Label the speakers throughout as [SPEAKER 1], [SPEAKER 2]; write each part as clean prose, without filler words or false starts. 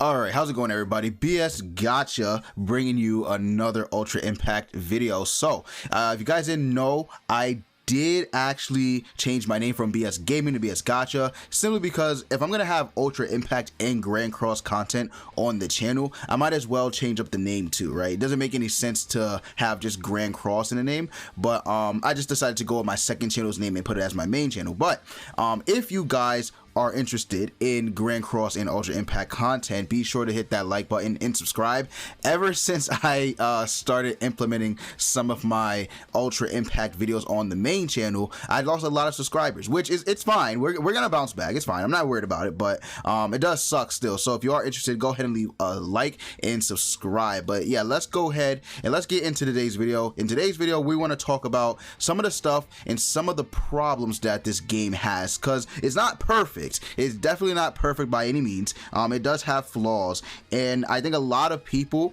[SPEAKER 1] Alright, how's it going everybody? BS Gotcha bringing you another Ultra Impact video. So, if you guys didn't know, I did actually change my name from BS Gaming to BS Gotcha, simply because if I'm gonna have Ultra Impact and Grand Cross content on the channel, I might as well change up the name too, right? It doesn't make any sense to have just Grand Cross in the name, but I just decided to go with my second channel's name and put it as my main channel. But if you guys are interested in Grand Cross and Ultra Impact content, be sure to hit that like button and subscribe. Ever since I started implementing some of my Ultra Impact videos on the main channel, I lost a lot of subscribers, which is, it's fine. We're gonna bounce back. It's fine. I'm not worried about it, but it does suck still. So if you are interested, go ahead and leave a like and subscribe. But yeah, let's go ahead and let's get into today's video. In today's video, we want to talk about some of the stuff and some of the problems that this game has, because it's not perfect. It's definitely not perfect by any means. It does have flaws, and I think a lot of people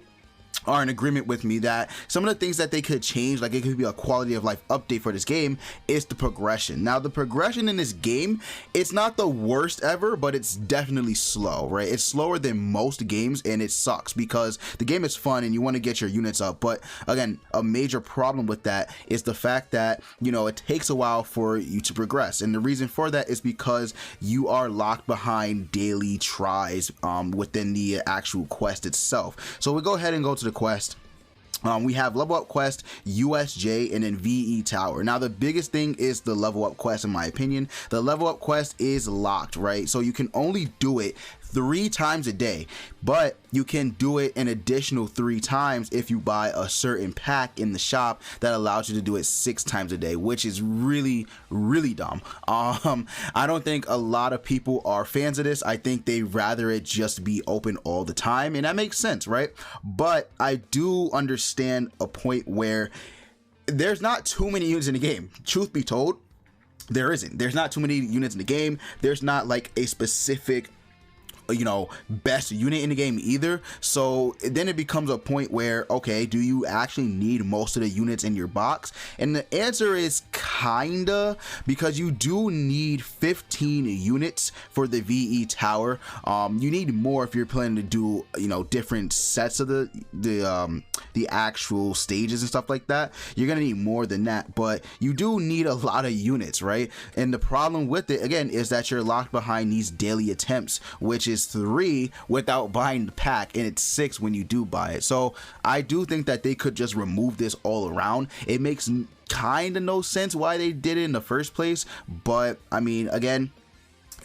[SPEAKER 1] are in agreement with me that some of the things that they could change, like it could be a quality of life update for this game, is the progression. Now, the progression in this game, it's not the worst ever, but it's definitely slow, right? It's slower than most games, and it sucks because the game is fun and you want to get your units up. But again, a major problem with that is the fact that, you know, it takes a while for you to progress. And the reason for that is because you are locked behind daily tries within the actual quest itself. So we go ahead and go to the quest. We have level up quest, USJ, and then VE tower. Now the biggest thing is the level up quest. In my opinion, the level up quest is locked, right? So you can only do it 3 times a day, but you can do it an additional 3 times if you buy a certain pack in the shop that allows you to do it 6 times a day, which is really dumb. I don't think a lot of people are fans of this. I think they rather it just be open all the time, and that makes sense, right? But I do understand a point where there's not too many units in the game. Truth be told, there isn't. There's not too many units in the game. There's not like a specific, you know, best unit in the game either. So then it becomes a point where, okay, do you actually need most of the units in your box? And the answer is kinda, because you do need 15 units for the VE tower. You need more if you're planning to do, you know, different sets of the actual stages and stuff like that. You're gonna need more than that, but you do need a lot of units, right? And the problem with it, again, is that you're locked behind these daily attempts, which is 3 without buying the pack, and it's 6 when you do buy it. So I do think that they could just remove this all around. It makes kind of no sense why they did it in the first place, but I mean, again,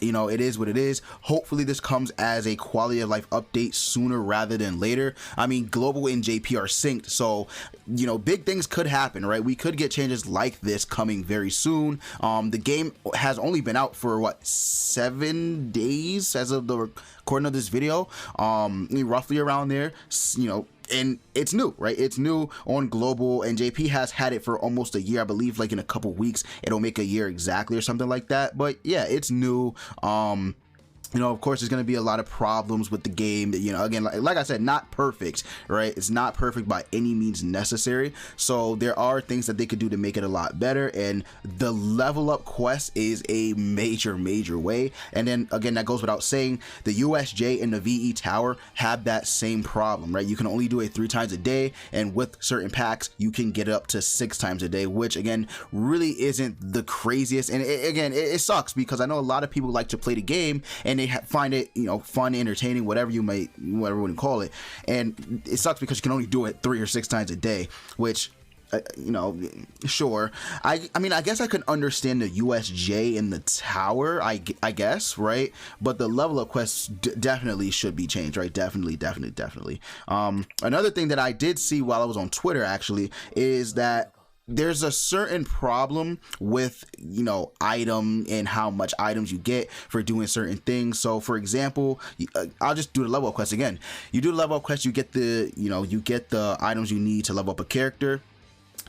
[SPEAKER 1] you know, it is what it is. Hopefully this comes as a quality of life update sooner rather than later. I mean, global and JP are synced, so, you know, big things could happen, right? We could get changes like this coming very soon. The game has only been out for what, 7 days as of the recording of this video, roughly around there, you know. And it's new, right? It's new on global, and JP has had it for almost a year. I believe like in a couple weeks it'll make a year exactly or something like that. But yeah, it's new. You know, of course, there's going to be a lot of problems with the game. You know, again, like I said, not perfect, right? It's not perfect by any means necessary. So there are things that they could do to make it a lot better. And the level up quest is a major way. And then again, that goes without saying, the USJ and the VE tower have that same problem, right? You can only do it 3 times a day. And with certain packs, you can get up to 6 times a day, which again, really isn't the craziest. And it sucks because I know a lot of people like to play the game and they find it, you know, fun, entertaining, whatever you would call it, and it sucks because you can only do it 3 or 6 times a day, which you know, sure, I mean, I guess I could understand the USJ in the tower, I guess, right? But the level up quests definitely should be changed, right? Definitely. Another thing that I did see while I was on Twitter actually is that there's a certain problem with, you know, item and how much items you get for doing certain things. So for example, I'll just do the level up quest again. You do the level up quest, you get the, you know, you get the items you need to level up a character,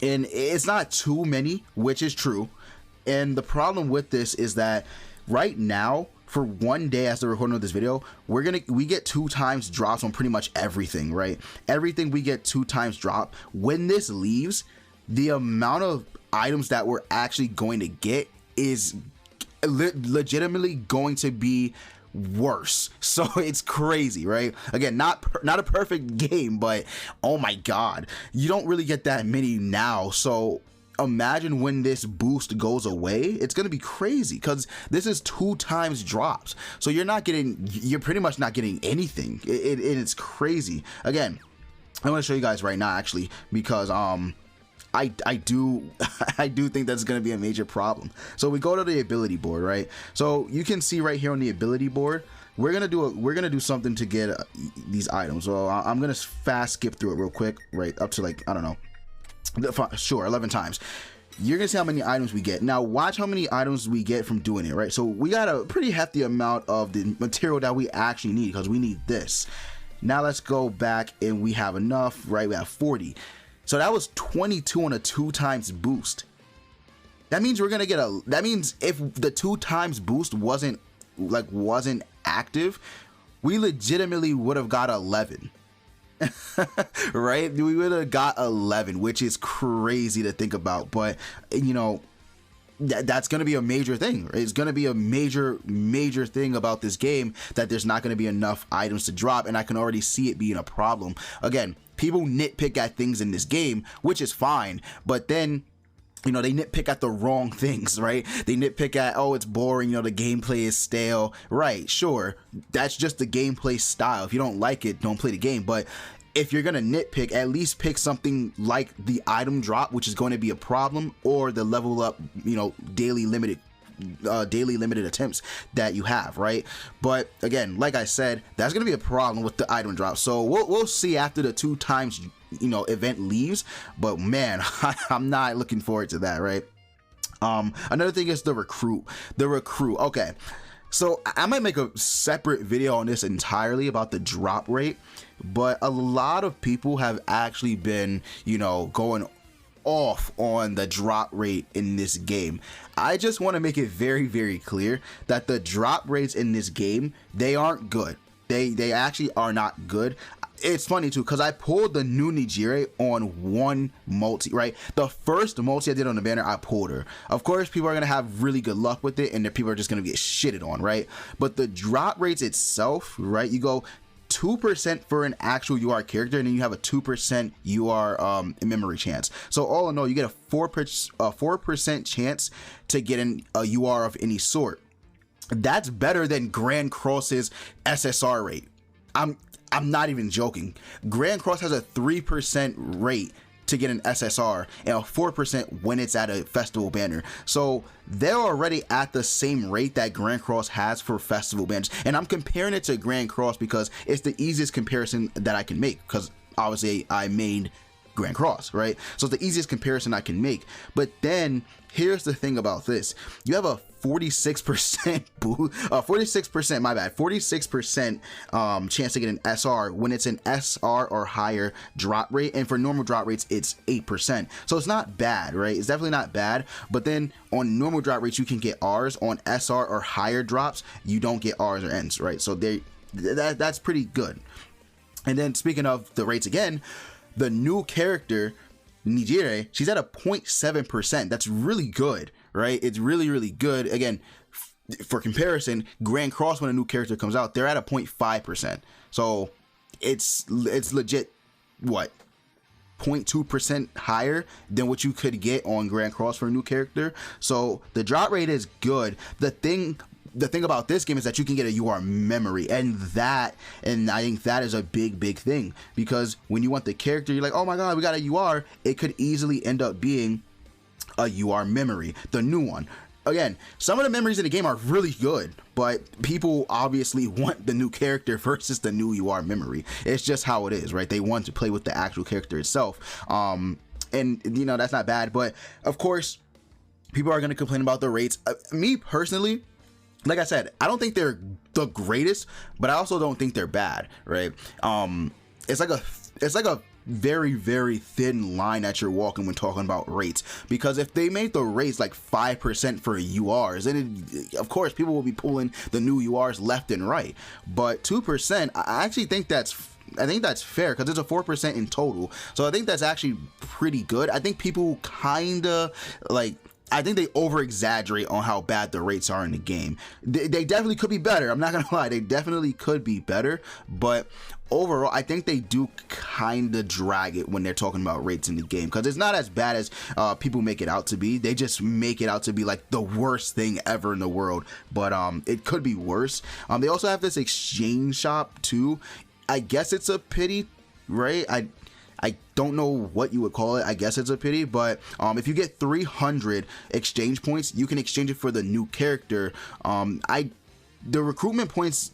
[SPEAKER 1] and it's not too many, which is true. And the problem with this is that right now, for one day as the recording of this video, we get 2 times drops on pretty much everything, right? Everything we get 2 times drop. When this leaves, the amount of items that we're actually going to get is legitimately going to be worse. So it's crazy, right? Again, not a perfect game, but oh my god, you don't really get that many now. So imagine when this boost goes away, it's gonna be crazy, because this is 2 times drops, so you're pretty much not getting anything. It's crazy. Again, I'm gonna show you guys right now, actually, because I do I do think that's going to be a major problem. So we go to the ability board, right? So you can see right here on the ability board, we're gonna do something to get these items. So I'm gonna fast skip through it real quick, right up to, like, I don't know, sure, 11 times. You're gonna see how many items we get. Now watch how many items we get from doing it, right? So we got a pretty hefty amount of the material that we actually need, because we need this. Now let's go back, and we have enough, right? We have 40. So that was 22 on a 2 times boost. That means we're gonna get that means if the 2 times boost wasn't active, we legitimately would have got 11. Right? We would have got 11, which is crazy to think about. But you know, that's going to be a major thing. It's going to be a major thing about this game, that there's not going to be enough items to drop, and I can already see it being a problem. Again, people nitpick at things in this game, which is fine, but then, you know, they nitpick at the wrong things, right? They nitpick at, oh, it's boring, you know, the gameplay is stale. Right, sure, that's just the gameplay style. If you don't like it, don't play the game. But if you're gonna nitpick, at least pick something like the item drop, which is going to be a problem, or the level up, you know, daily limited attempts that you have, right? But again, like I said, that's gonna be a problem with the item drop. So we'll see after the 2 times, you know, event leaves. But man, I'm not looking forward to that, right? Another thing is the recruit. Okay, so I might make a separate video on this entirely about the drop rate, but a lot of people have actually been, you know, going off on the drop rate in this game. I just want to make it very, very clear that the drop rates in this game, they aren't good. They actually are not good. It's funny too, because I pulled the new Nijire on one multi, right? The first multi I did on the banner, I pulled her. Of course, people are gonna have really good luck with it, and the people are just gonna get shitted on, right? But the drop rates itself, right? You go 2% for an actual UR character, and then you have a 2% UR memory chance. So all in all, you get a 4% chance to get a UR of any sort. That's better than Grand Cross's SSR rate. I'm not even joking. Grand Cross has a 3% rate to get an SSR, and a 4% when it's at a festival banner. So they're already at the same rate that Grand Cross has for festival banners, and I'm comparing it to Grand Cross because it's the easiest comparison that I can make, because obviously I made Grand Cross, right? So it's the easiest comparison I can make. But then here's the thing about this: you have a 46% 46% chance to get an SR when it's an SR or higher drop rate, and for normal drop rates it's 8%. So it's not bad, right? It's definitely not bad. But then on normal drop rates you can get R's. On SR or higher drops you don't get R's or N's, right? So that's pretty good. And then speaking of the rates again, the new character Nijire, she's at a 0.7%. That's really good, right? It's really, really good. Again, for comparison, Grand Cross, when a new character comes out, they're at a 0.5%. So it's legit, what, 0.2% higher than what you could get on Grand Cross for a new character. So the drop rate is good. The thing about this game is that you can get a UR memory, and I think that is a big thing, because when you want the character, you're like, oh my god, we got a UR, it could easily end up being a UR memory, the new one. Again, some of the memories in the game are really good, but people obviously want the new character versus the new UR memory. It's just how it is, right? They want to play with the actual character itself, and you know, that's not bad. But of course, people are going to complain about the rates. Me personally, like I said, I don't think they're the greatest, but I also don't think they're bad, right? It's like a very, very thin line that you're walking when talking about rates, because if they made the rates like 5% for URs, then of course people will be pulling the new URs left and right. But 2%, I actually think that's fair, because it's a 4% in total. So I think that's actually pretty good. I think people kind of like, I think they over exaggerate on how bad the rates are in the game. They definitely could be better. I'm not gonna lie, they definitely could be better, but overall I think they do kind of drag it when they're talking about rates in the game, because it's not as bad as people make it out to be. They just make it out to be like the worst thing ever in the world, but it could be worse. They also have this exchange shop too. I guess it's a pity, right? I don't know what you would call it. I guess it's a pity, but if you get 300 exchange points, you can exchange it for the new character. The recruitment points,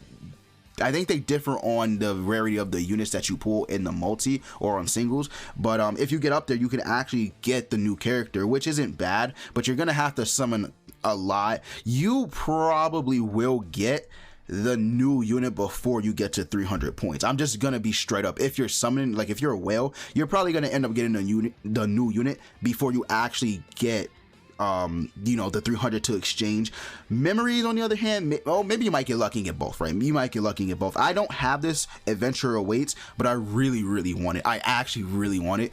[SPEAKER 1] I think they differ on the rarity of the units that you pull in the multi or on singles, but if you get up there, you can actually get the new character, which isn't bad, but you're gonna have to summon a lot. You probably will get the new unit before you get to 300 points. I'm just gonna be straight up. If you're summoning, like if you're a whale, you're probably gonna end up getting the new unit before you actually get you know, the 300 to exchange. Memories, on the other hand, maybe you might get lucky and get both, right? You might get lucky and get both. I don't have this Adventure Awaits, but I really want it. I actually really want it.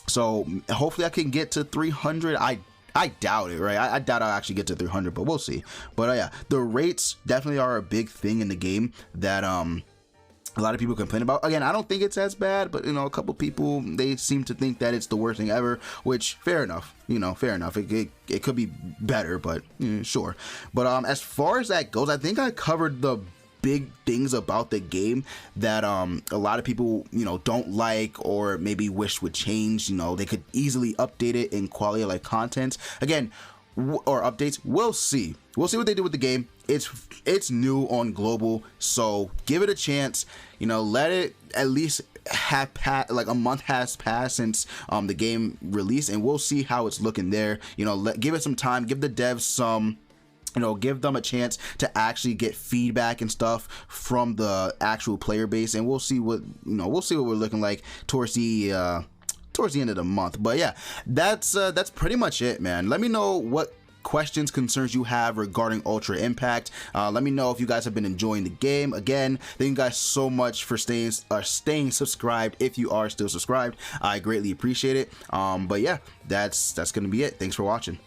[SPEAKER 1] So hopefully I can get to 300. I doubt it, right? I doubt I'll actually get to 300, but we'll see. But yeah, the rates definitely are a big thing in the game that a lot of people complain about. Again, I don't think it's as bad, but you know, a couple people, they seem to think that it's the worst thing ever, which fair enough, you know, fair enough. It could be better, but sure. But as far as that goes, I think I covered the big things about the game that a lot of people, you know, don't like or maybe wish would change. You know, they could easily update it in quality of life content again, or updates. We'll see what they do with the game. It's new on global, so give it a chance. You know, let it at least have like a month has passed since the game released, and we'll see how it's looking there. You know, give it some time, give the devs some, you know, give them a chance to actually get feedback and stuff from the actual player base, and we'll see what, you know, we'll see what we're looking like towards the end of the month. But yeah, that's pretty much it, man. Let me know what questions, concerns you have regarding Ultra Impact. Let me know if you guys have been enjoying the game. Again, thank you guys so much for staying subscribed. If you are still subscribed, I greatly appreciate it. But yeah, that's gonna be it. Thanks for watching.